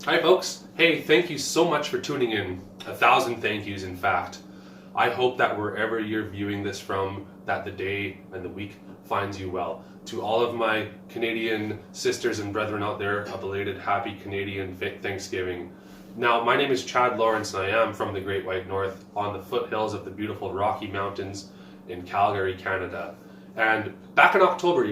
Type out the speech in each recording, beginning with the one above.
Hi folks. Hey, thank you so much for tuning in. 1,000 thank yous, in fact. I hope that wherever you're viewing this from, that the day and the week finds you well. To all of my Canadian sisters and brethren out there, a belated happy Canadian Thanksgiving. Now, my name is Chad Lawrence and I am from the Great White North on the foothills of the beautiful Rocky Mountains in Calgary, Canada. And back in October,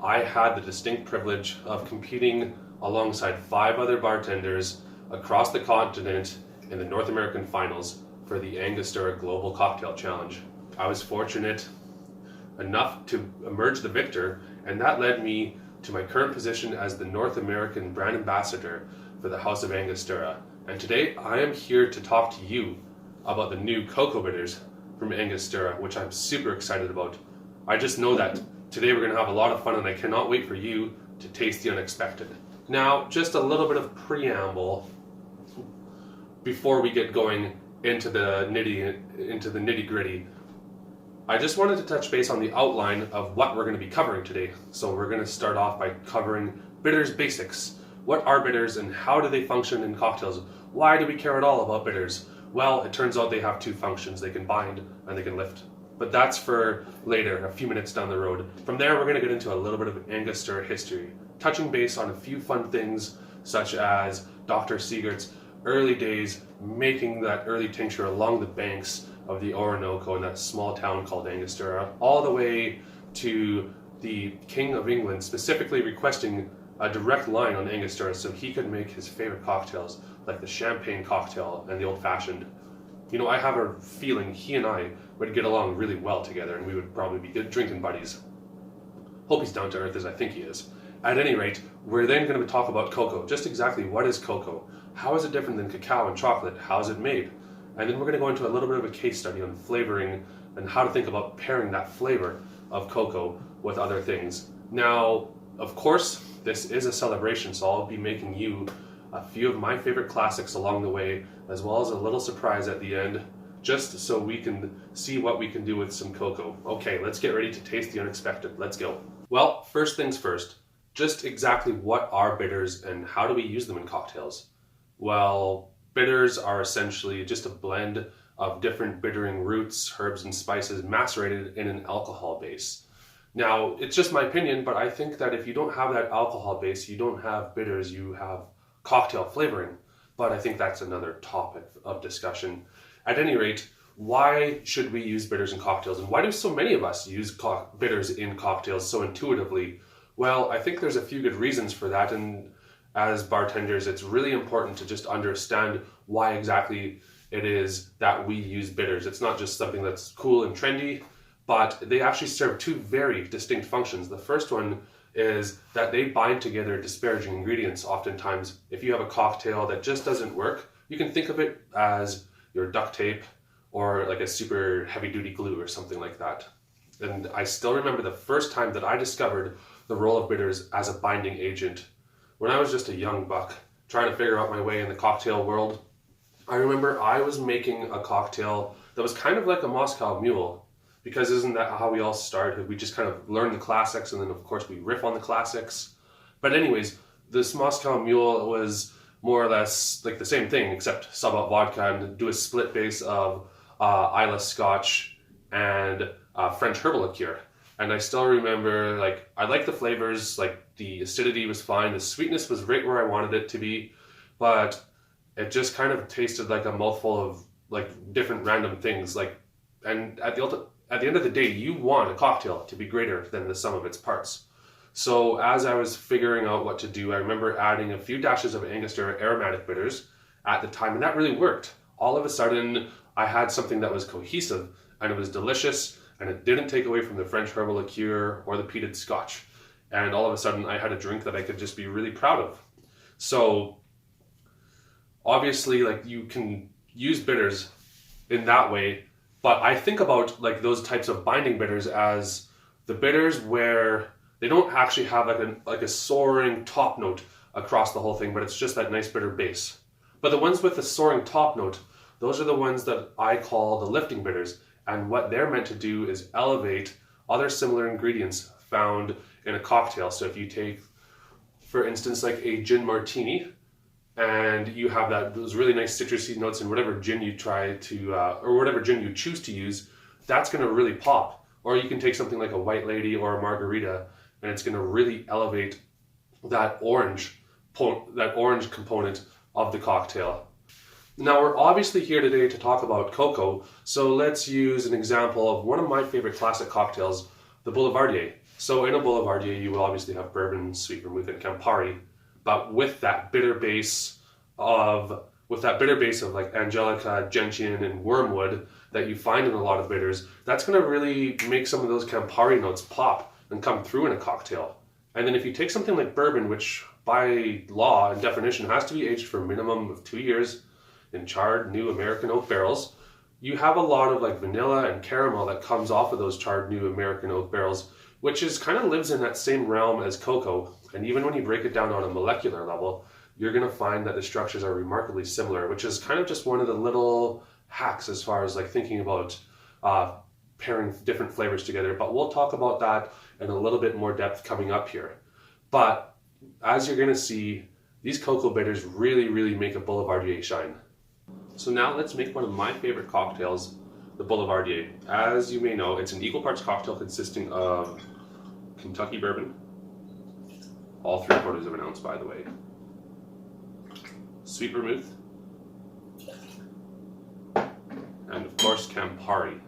I had the distinct privilege of competing alongside 5 other bartenders across the continent in the North American finals for the Angostura Global Cocktail Challenge. I was fortunate enough to emerge the victor, and that led me to my current position as the North American brand ambassador for the House of Angostura. And today I am here to talk to you about the new cocoa bitters from Angostura, which I'm super excited about. I just know that today we're going to have a lot of fun, and I cannot wait for you to taste the unexpected. Now, just a little bit of preamble before we get going into the nitty-gritty. I just wanted to touch base on the outline of what we're going to be covering today. So we're going to start off by covering bitters basics. What are bitters and how do they function in cocktails? Why do we care at all about bitters? Well, it turns out they have 2 functions. They can bind and they can lift. But that's for later, a few minutes down the road. From there, we're going to get into a little bit of Angostura history, touching base on a few fun things such as Dr. Siegert's early days making that early tincture along the banks of the Orinoco in that small town called Angostura, all the way to the King of England specifically requesting a direct line on Angostura so he could make his favorite cocktails like the champagne cocktail and the old-fashioned. I have a feeling he and I would get along really well together and we would probably be good drinking buddies. Hope he's down to earth as I think he is. At any rate, we're then going to talk about cocoa. Just exactly what is cocoa? How is it different than cacao and chocolate? How is it made? And then we're going to go into a little bit of a case study on flavoring and how to think about pairing that flavor of cocoa with other things. Now, of course, this is a celebration, so I'll be making you a few of my favorite classics along the way, as well as a little surprise at the end, just so we can see what we can do with some cocoa. Okay, let's get ready to taste the unexpected. Let's go. Well, first things first, just exactly what are bitters and how do we use them in cocktails? Well, bitters are essentially just a blend of different bittering roots, herbs, and spices macerated in an alcohol base. Now, it's just my opinion, but I think that if you don't have that alcohol base, you don't have bitters, you have cocktail flavoring. But I think that's another topic of discussion. At any rate, why should we use bitters in cocktails? And why do so many of us use bitters in cocktails so intuitively? Well, I think there's a few good reasons for that. And as bartenders, it's really important to just understand why exactly it is that we use bitters. It's not just something that's cool and trendy, but they actually serve 2 very distinct functions. The first one is that they bind together disparaging ingredients. Oftentimes, if you have a cocktail that just doesn't work, you can think of it as your duct tape or like a super heavy-duty glue or something like that. And I still remember the first time that I discovered the role of bitters as a binding agent. When I was just a young buck trying to figure out my way in the cocktail world, I remember I was making a cocktail that was kind of like a Moscow Mule. Because isn't that how we all started? We just kind of learn the classics and then of course we riff on the classics. But anyways, this Moscow Mule was more or less like the same thing, except sub out vodka and do a split base of Islay Scotch and French herbal liqueur. And I still remember, I liked the flavors, the acidity was fine, the sweetness was right where I wanted it to be, but it just kind of tasted like a mouthful of different random things. And at the end of the day, you want a cocktail to be greater than the sum of its parts. So as I was figuring out what to do, I remember adding a few dashes of Angostura aromatic bitters at the time, and that really worked. All of a sudden, I had something that was cohesive, and it was delicious, and it didn't take away from the French herbal liqueur or the peated Scotch. And all of a sudden, I had a drink that I could just be really proud of. So obviously, you can use bitters in that way, but I think about those types of binding bitters as the bitters where they don't actually have a soaring top note across the whole thing, but it's just that nice bitter base. But the ones with the soaring top note, those are the ones that I call the lifting bitters. And what they're meant to do is elevate other similar ingredients found in a cocktail. So if you take, for instance, like a gin martini, and you have those really nice citrusy notes in whatever gin you try to, or whatever gin you choose to use, that's going to really pop. Or you can take something like a White Lady or a Margarita, and it's going to really elevate that orange component of the cocktail. Now, we're obviously here today to talk about cocoa, so let's use an example of one of my favorite classic cocktails, the Boulevardier. So in a Boulevardier, you will obviously have bourbon, sweet vermouth, and Campari, but with that bitter base of like Angelica, gentian, and wormwood that you find in a lot of bitters, that's going to really make some of those Campari notes pop and come through in a cocktail. And then if you take something like bourbon, which by law and definition has to be aged for a minimum of 2 years in charred new American oak barrels, you have a lot of like vanilla and caramel that comes off of those charred new American oak barrels, which is kind of lives in that same realm as cocoa. And even when you break it down on a molecular level, you're going to find that the structures are remarkably similar, which is kind of just one of the little hacks as far as like thinking about pairing different flavors together. But we'll talk about that in a little bit more depth coming up here. But as you're going to see, these cocoa bitters really, really make a Boulevardier shine. So now let's make one of my favorite cocktails, the Boulevardier. As you may know, it's an equal parts cocktail consisting of Kentucky bourbon, all 3/4 of an ounce by the way, sweet vermouth, and of course Campari.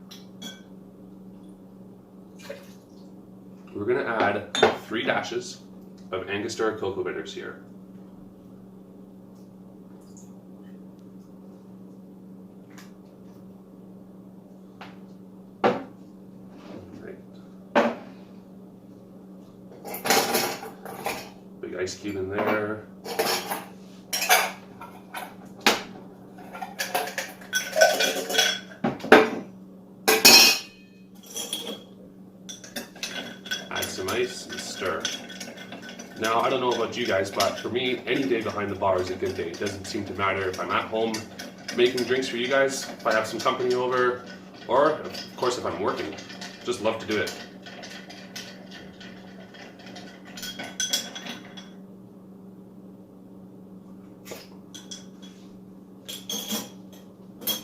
We're going to add 3 dashes of Angostura cocoa bitters here. Big ice cube in there. Add some ice and stir. Now, I don't know about you guys, but for me, any day behind the bar is a good day. It doesn't seem to matter if I'm at home making drinks for you guys, if I have some company over, or of course if I'm working. Just love to do it.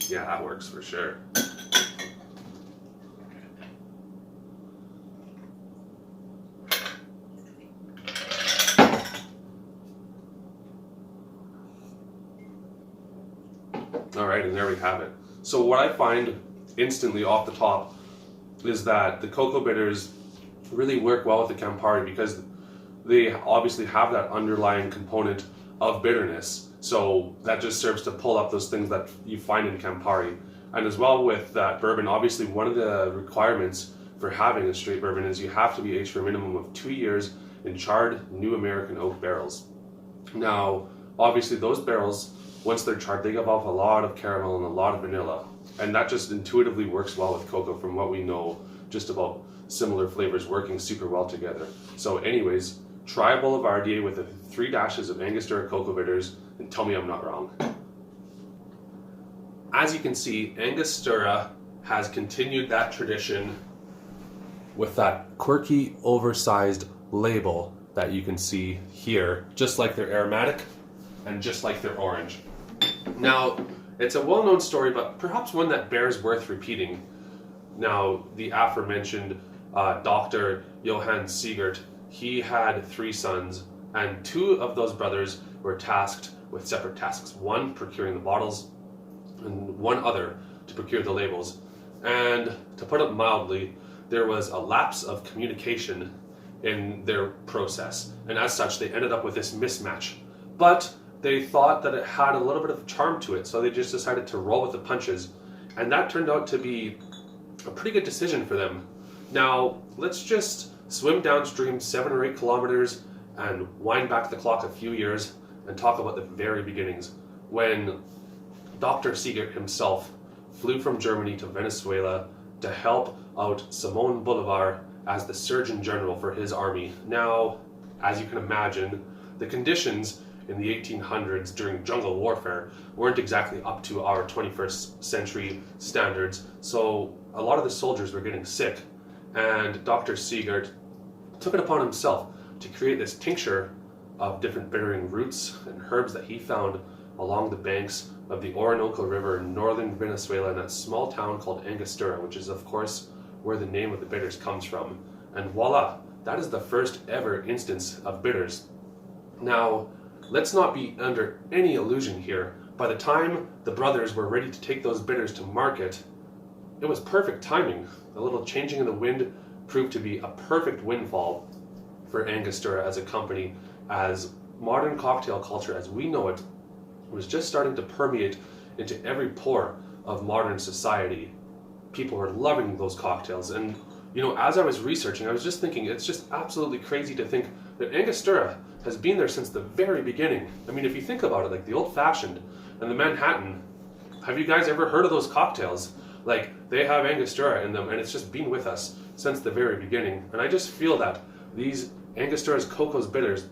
Yeah, that works for sure. All right, and there we have it. So what I find instantly off the top is that the cocoa bitters really work well with the Campari because they obviously have that underlying component of bitterness. So that just serves to pull up those things that you find in Campari. And as well with that bourbon, obviously one of the requirements for having a straight bourbon is you have to be aged for a minimum of 2 years in charred new American oak barrels. Now, obviously those barrels, once they're charred, they give off a lot of caramel and a lot of vanilla. And that just intuitively works well with cocoa from what we know just about similar flavors working super well together. So anyways, try a Boulevardier with the 3 dashes of Angostura cocoa bitters and tell me I'm not wrong. As you can see, Angostura has continued that tradition with that quirky, oversized label that you can see here, just like their aromatic and just like their orange. Now, it's a well-known story, but perhaps one that bears worth repeating. Now, the aforementioned Dr. Johann Siegert, he had 3 sons, and 2 of those brothers were tasked with separate tasks. One, procuring the bottles, and one other to procure the labels. And to put it mildly, there was a lapse of communication in their process, and as such, they ended up with this mismatch. But they thought that it had a little bit of charm to it, so they just decided to roll with the punches, and that turned out to be a pretty good decision for them. Now, let's just swim downstream 7 or 8 kilometers and wind back the clock a few years and talk about the very beginnings, when Dr. Siegert himself flew from Germany to Venezuela to help out Simón Bolívar as the Surgeon General for his army. Now, as you can imagine, the conditions in the 1800s during jungle warfare weren't exactly up to our 21st century standards, so a lot of the soldiers were getting sick, and Dr. Siegert took it upon himself to create this tincture of different bittering roots and herbs that he found along the banks of the Orinoco River in northern Venezuela in a small town called Angostura, which is of course where the name of the bitters comes from. And voila, that is the first ever instance of bitters. Now, let's not be under any illusion here. By the time the brothers were ready to take those bitters to market, it was perfect timing. A little changing in the wind proved to be a perfect windfall for Angostura as a company, as modern cocktail culture as we know it was just starting to permeate into every pore of modern society. People were loving those cocktails, and as I was researching, I was just thinking it's just absolutely crazy to think that Angostura has been there since the very beginning. I mean, if you think about it, like the old-fashioned and the Manhattan, have you guys ever heard of those cocktails? Like, they have Angostura in them, and it's just been with us since the very beginning. And I just feel that these Angostura's Coco's bitters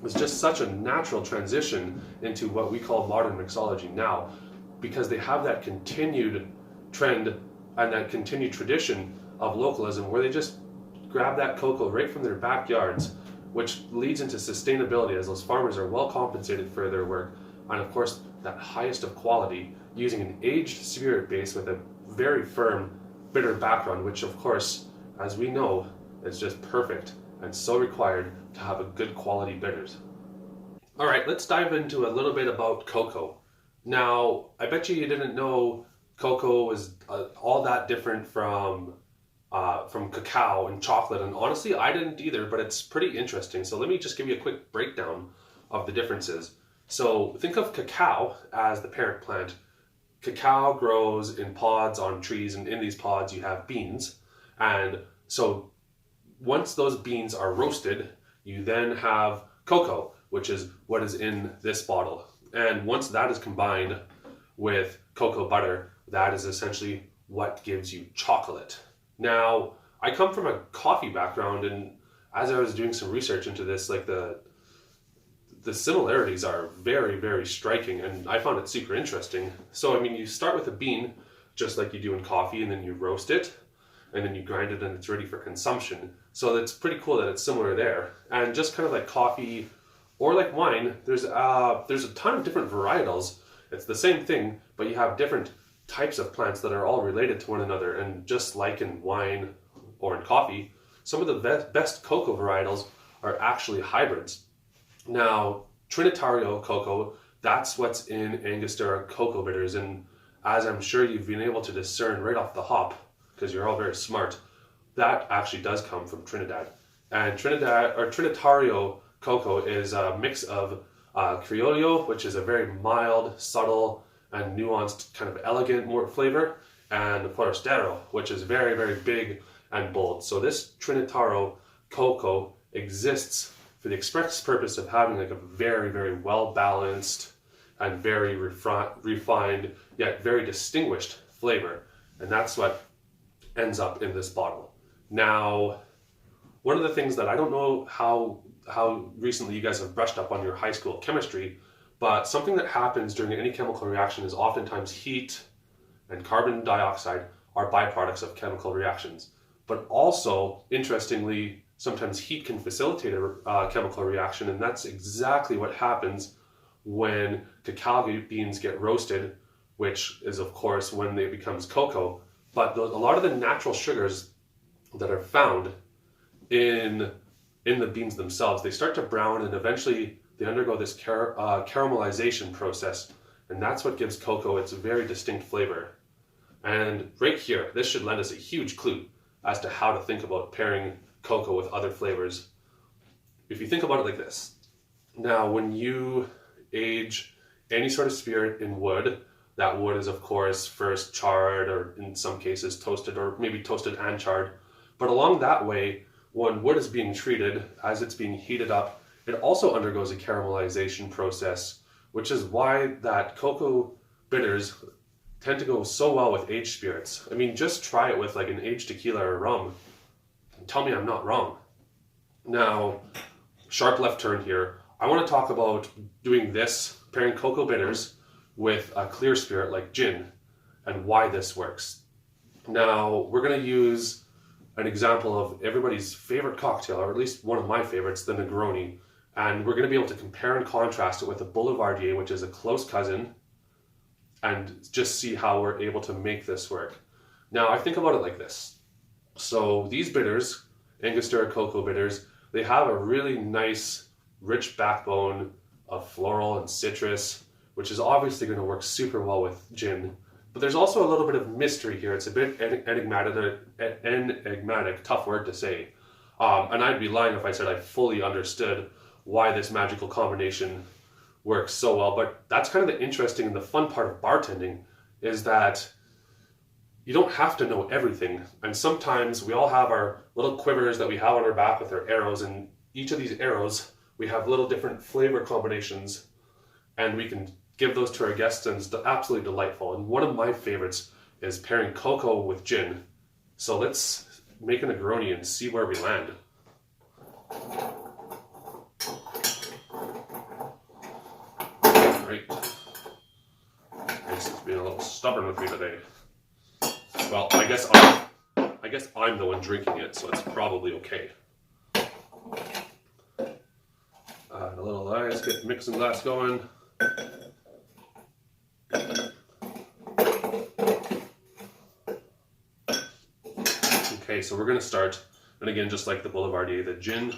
was just such a natural transition into what we call modern mixology now, because they have that continued trend and that continued tradition of localism where they just grab that cocoa right from their backyards, which leads into sustainability as those farmers are well compensated for their work, and of course that highest of quality using an aged spirit base with a very firm bitter background, which of course, as we know, is just perfect and so required to have a good quality bitters. All right, let's dive into a little bit about cocoa. Now, I bet you didn't know cocoa was all that different from cacao and chocolate, and honestly, I didn't either, but it's pretty interesting. So let me just give you a quick breakdown of the differences. So think of cacao as the parent plant. Cacao grows in pods on trees, and in these pods you have beans. And so once those beans are roasted, you then have cocoa, which is what is in this bottle. And once that is combined with cocoa butter, that is essentially what gives you chocolate. Now, I come from a coffee background, and as I was doing some research into this, like the similarities are very, very striking, and I found it super interesting. So, I mean, you start with a bean, just like you do in coffee, and then you roast it, and then you grind it, and it's ready for consumption. So it's pretty cool that it's similar there. And just kind of like coffee or like wine, there's a ton of different varietals. It's the same thing, but you have different types of plants that are all related to one another. And just like in wine or in coffee, some of the best cocoa varietals are actually hybrids. Now, Trinitario cocoa, that's what's in Angostura cocoa bitters. And as I'm sure you've been able to discern right off the hop, because you're all very smart, that actually does come from Trinidad. And Trinitario cocoa is a mix of Criollo, which is a very mild, subtle, and nuanced, kind of elegant more flavor, and Forastero, which is very, very big and bold. So this Trinitario cocoa exists for the express purpose of having like a very, very well-balanced and very refined, yet very distinguished flavor. And that's what ends up in this bottle. Now, one of the things that I don't know how recently you guys have brushed up on your high school chemistry, but something that happens during any chemical reaction is oftentimes heat and carbon dioxide are byproducts of chemical reactions. But also, interestingly, sometimes heat can facilitate a chemical reaction, and that's exactly what happens when cacao beans get roasted, which is of course when it becomes cocoa. But a lot of the natural sugars that are found in the beans themselves, they start to brown, and eventually they undergo this caramelization process, and that's what gives cocoa its very distinct flavor. And right here, this should lend us a huge clue as to how to think about pairing cocoa with other flavors. If you think about it like this, now when you age any sort of spirit in wood, that wood is of course first charred, or in some cases toasted, or maybe toasted and charred. But along that way, when wood is being treated, as it's being heated up, it also undergoes a caramelization process, which is why that cocoa bitters tend to go so well with aged spirits. I mean, just try it with like an aged tequila or rum, and tell me I'm not wrong. Now, sharp left turn here. I want to talk about doing this, pairing cocoa bitters with a clear spirit like gin, and why this works. Now, we're going to use an example of everybody's favorite cocktail, or at least one of my favorites, the Negroni. And we're going to be able to compare and contrast it with the Boulevardier, which is a close cousin, and just see how we're able to make this work. Now, I think about it like this. So these bitters, Angostura cocoa bitters, they have a really nice, rich backbone of floral and citrus, which is obviously going to work super well with gin. But there's also a little bit of mystery here. It's a bit enigmatic, tough word to say. And I'd be lying if I said I fully understood why this magical combination works so well. But that's kind of the interesting and the fun part of bartending, is that you don't have to know everything. And sometimes we all have our little quivers that we have on our back with our arrows, and each of these arrows, we have little different flavor combinations, and we can give those to our guests, and it's absolutely delightful. And one of my favorites is pairing cocoa with gin. So let's make a Negroni and see where we land. Right. This is being a little stubborn with me today. Well, I guess I'm the one drinking it, so it's probably okay. A little ice, get mixing glass going. Okay, so we're going to start, and again, just like the Boulevardier, the gin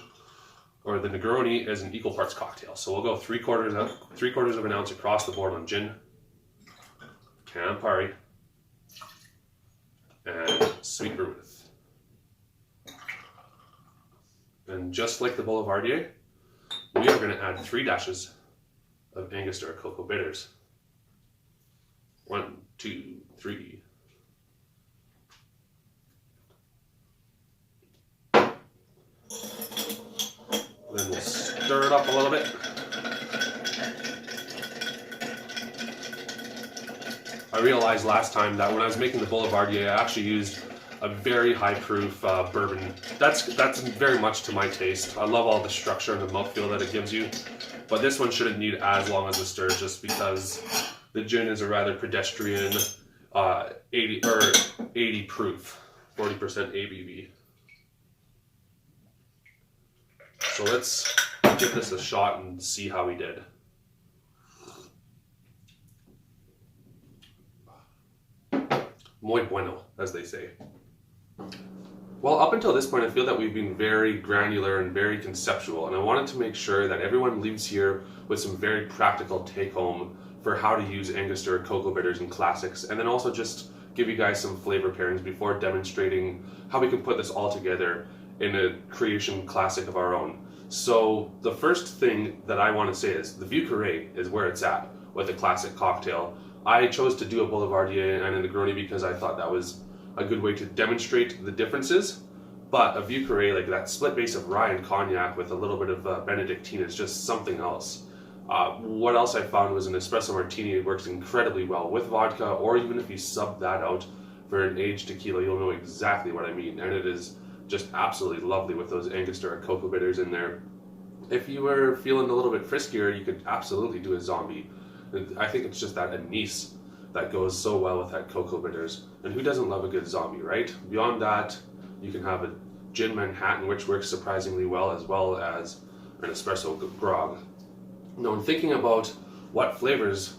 or the Negroni is an equal parts cocktail. So we'll go 3/4 of an ounce across the board on gin, Campari, and sweet vermouth. And just like the Boulevardier, we are going to add 3 dashes of Angostura cocoa bitters. 1, 2, 3. Then we'll stir it up a little bit. I realized last time that when I was making the Boulevardier, I actually used a very high proof bourbon. That's very much to my taste. I love all the structure and the mouthfeel that it gives you, but this one shouldn't need as long as a stir, just because the gin is a rather pedestrian 80 proof, 40% ABV. So let's give this a shot and see how we did. Muy bueno, as they say. Well, up until this point, I feel that we've been very granular and very conceptual, and I wanted to make sure that everyone leaves here with some very practical take-home for how to use Angostura cocoa bitters and classics, and then also just give you guys some flavor pairings before demonstrating how we can put this all together in a creation classic of our own. So the first thing that I want to say is the Vieux Carré is where it's at with a classic cocktail. I chose to do a Boulevardier and a Negroni because I thought that was a good way to demonstrate the differences. But a Vieux Carré, like that split base of rye and cognac with a little bit of Benedictine, is just something else. What else I found was an espresso martini. It works incredibly well with vodka, or even if you sub that out for an aged tequila, you'll know exactly what I mean. And it is just absolutely lovely with those Angostura cocoa bitters in there. If you were feeling a little bit friskier, you could absolutely do a zombie. I think it's just that anise that goes so well with that cocoa bitters. And who doesn't love a good zombie, right? Beyond that, you can have a gin Manhattan, which works surprisingly well as an espresso grog. Now, in thinking about what flavors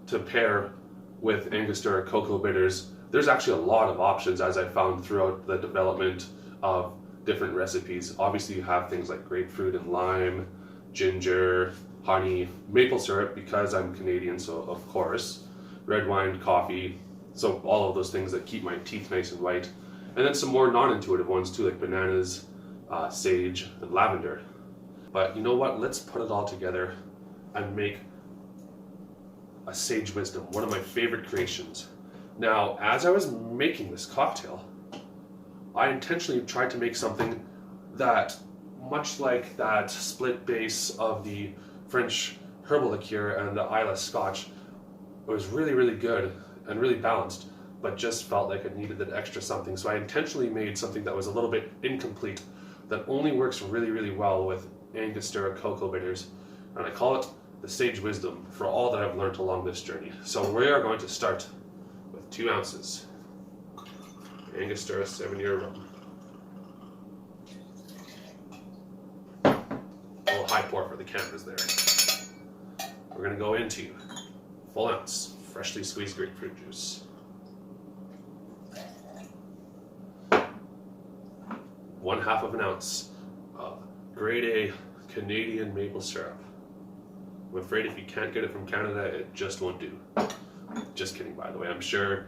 to pair with Angostura cocoa bitters, there's actually a lot of options, as I found throughout the development of different recipes. Obviously, you have things like grapefruit and lime, ginger, honey, maple syrup, because I'm Canadian, so of course, red wine, coffee, so all of those things that keep my teeth nice and white. And then some more non-intuitive ones too, like bananas, sage, and lavender. But you know what? Let's put it all together and make a Sage Wisdom, one of my favorite creations. Now, as I was making this cocktail, I intentionally tried to make something that, much like that split base of the French herbal liqueur and the Islay Scotch, it was really, really good and really balanced, but just felt like it needed that extra something. So I intentionally made something that was a little bit incomplete, that only works really, really well with Angostura cocoa bitters. And I call it the Sage Wisdom for all that I've learned along this journey. So we are going to start with 2 ounces Angostura 7-year rum. A little high pour for the cameras there. We're going to go into full ounce freshly squeezed grapefruit juice. 1/2 ounce of grade A Canadian maple syrup. I'm afraid if you can't get it from Canada, it just won't do. Just kidding, by the way. I'm sure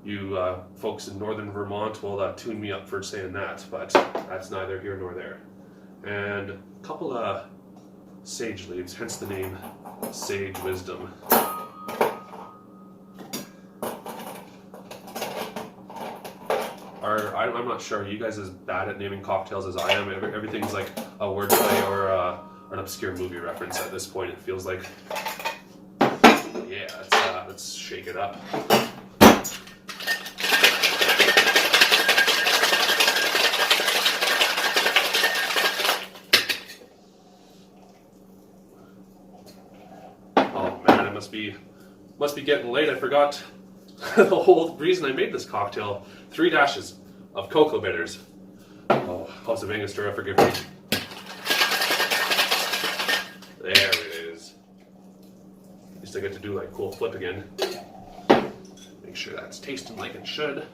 you folks in northern Vermont will tune me up for saying that, but that's neither here nor there. And a couple of sage leaves, hence the name Sage Wisdom. I'm not sure, are you guys as bad at naming cocktails as I am? Everything's like a wordplay or an obscure movie reference at this point, it feels like. Yeah, let's shake it up. Oh man, it must be getting late. I forgot the whole reason I made this cocktail. 3 dashes of cocoa bitters. Oh, House of ANGOSTURA, forgive me. There it is. At least I get to do like cool flip again. Make sure that's tasting like it should.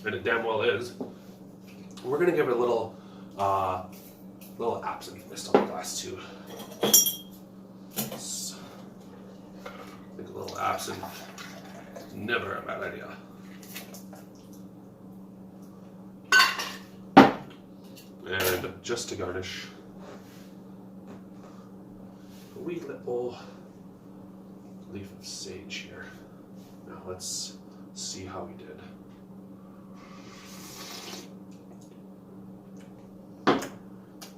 And it damn well is. We're gonna give it a little absinthe mist on the glass too. I think a little absinthe, never a bad idea. And just to garnish, a wee little leaf of sage here. Now let's see how we did.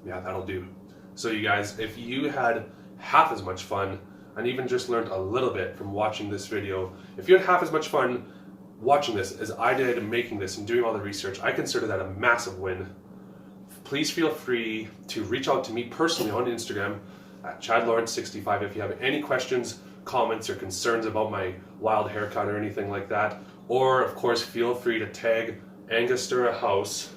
Yeah, that'll do. So you guys, if you had half as much fun and even just learned a little bit from watching this video, if you had half as much fun watching this as I did making this and doing all the research, I consider that a massive win. Please feel free to reach out to me personally on Instagram at ChadLawrence65 if you have any questions, comments, or concerns about my wild haircut or anything like that. Or, of course, feel free to tag Angostura House.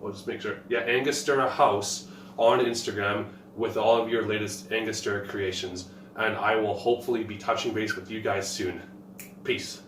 I'll just make sure. Yeah, Angostura House on Instagram with all of your latest Angostura creations. And I will hopefully be touching base with you guys soon. Peace.